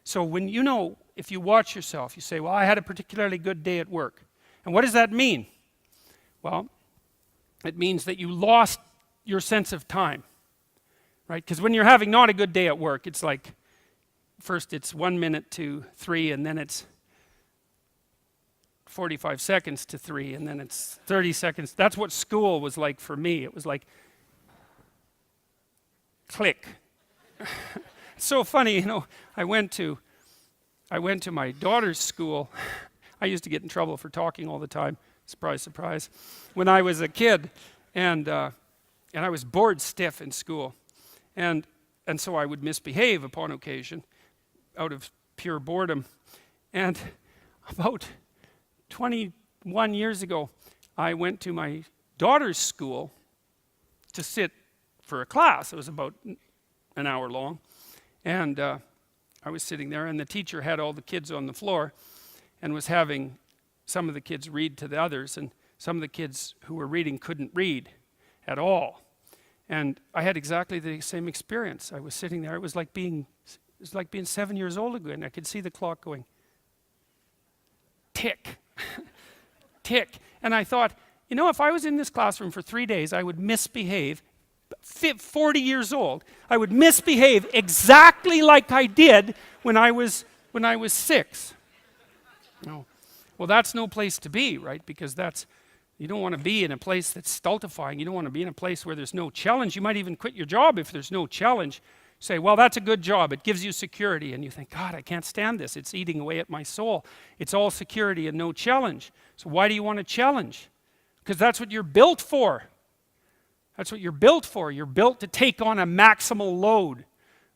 So when if you watch yourself, you say, well, I had a particularly good day at work. And what does that mean? Well, it means that you lost your sense of time, right? Because when you're having not a good day at work, it's like, first it's 1 minute to 3, and then it's 45 seconds to 3, and then it's 30 seconds. That's what school was like for me. It was like, click. It's so funny, I went to my daughter's school. I used to get in trouble for talking all the time. Surprise, surprise. When I was a kid, and I was bored stiff in school, and so I would misbehave upon occasion, out of pure boredom. And about 21 years ago, I went to my daughter's school to sit for a class. It was about an hour long, and I was sitting there, and the teacher had all the kids on the floor and was having some of the kids read to the others, and some of the kids who were reading couldn't read at all. And I had exactly the same experience. I was sitting there. It was like being 7 years old again. I could see the clock going tick, tick. And I thought, if I was in this classroom for 3 days, I would misbehave. 40 years old, I would misbehave exactly like I did when I was 6. No. Well, that's no place to be, right? Because you don't want to be in a place that's stultifying. You don't want to be in a place where there's no challenge. You might even quit your job if there's no challenge. Say, well, that's a good job. It gives you security. And you think, God, I can't stand this. It's eating away at my soul. It's all security and no challenge. So why do you want to challenge? Because that's what you're built for. That's what you're built for. You're built to take on a maximal load,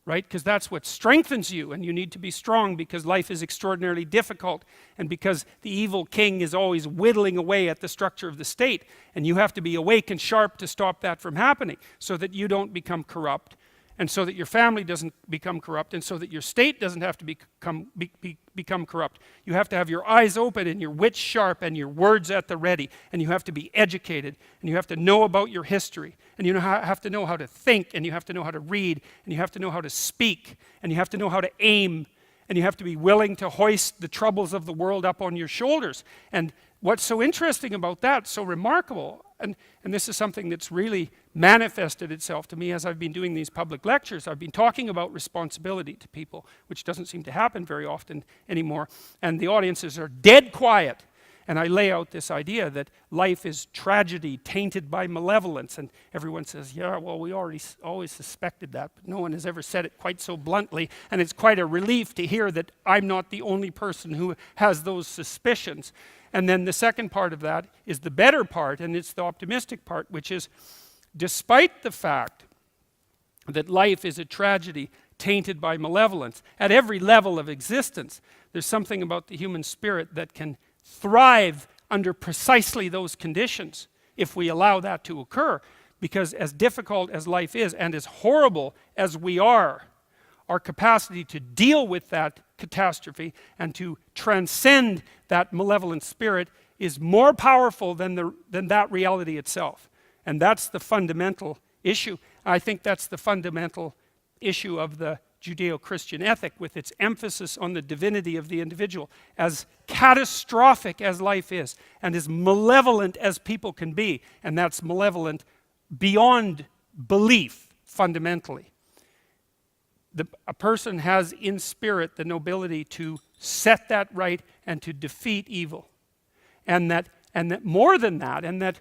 right? Because that's what strengthens you, and you need to be strong because life is extraordinarily difficult, and because the evil king is always whittling away at the structure of the state, and you have to be awake and sharp to stop that from happening so that you don't become corrupt, and so that your family doesn't become corrupt, and so that your state doesn't have to become corrupt. You have to have your eyes open and your wits sharp and your words at the ready, and you have to be educated, and you have to know about your history, and you have to know how to think, and you have to know how to read, and you have to know how to speak, and you have to know how to aim, and you have to be willing to hoist the troubles of the world up on your shoulders. And what's so interesting about that, so remarkable, and this is something that's really manifested itself to me as I've been doing these public lectures. I've been talking about responsibility to people, which doesn't seem to happen very often anymore, and the audiences are dead quiet. And I lay out this idea that life is tragedy tainted by malevolence, and everyone says, yeah, well, we always suspected that, but no one has ever said it quite so bluntly, and it's quite a relief to hear that I'm not the only person who has those suspicions. And then the second part of that is the better part, and it's the optimistic part, which is, despite the fact that life is a tragedy tainted by malevolence, at every level of existence, there's something about the human spirit that can thrive under precisely those conditions if we allow that to occur. Because as difficult as life is, and as horrible as we are, our capacity to deal with that catastrophe and to transcend that malevolent spirit is more powerful than that reality itself. And that's the fundamental issue. I think that's the fundamental issue of the Judeo-Christian ethic, with its emphasis on the divinity of the individual. As catastrophic as life is, and as malevolent as people can be, and that's malevolent beyond belief, fundamentally. A person has in spirit the nobility to set that right and to defeat evil. And that more than that, and that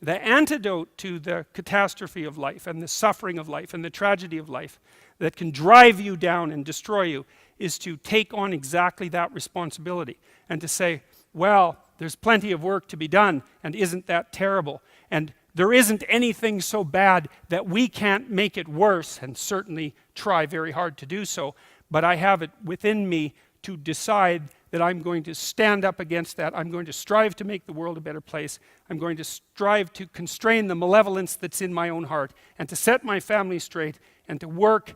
the antidote to the catastrophe of life and the suffering of life and the tragedy of life that can drive you down and destroy you is to take on exactly that responsibility and to say, well, there's plenty of work to be done, and isn't that terrible? And there isn't anything so bad that we can't make it worse, and certainly try very hard to do so, but I have it within me to decide that I'm going to stand up against that. I'm going to strive to make the world a better place. I'm going to strive to constrain the malevolence that's in my own heart, and to set my family straight, and to work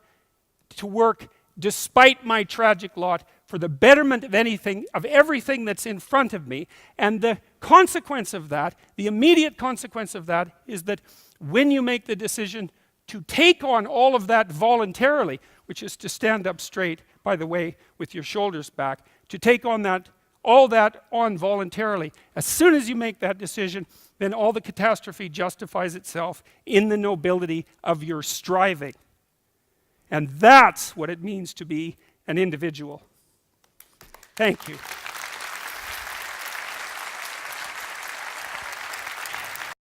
despite my tragic lot for the betterment of everything that's in front of me. And the consequence of that, the immediate consequence of that, is that when you make the decision to take on all of that voluntarily, which is to stand up straight by the way, with your shoulders back, to take on that, all that on voluntarily. As soon as you make that decision, then all the catastrophe justifies itself in the nobility of your striving. And that's what it means to be an individual. Thank you.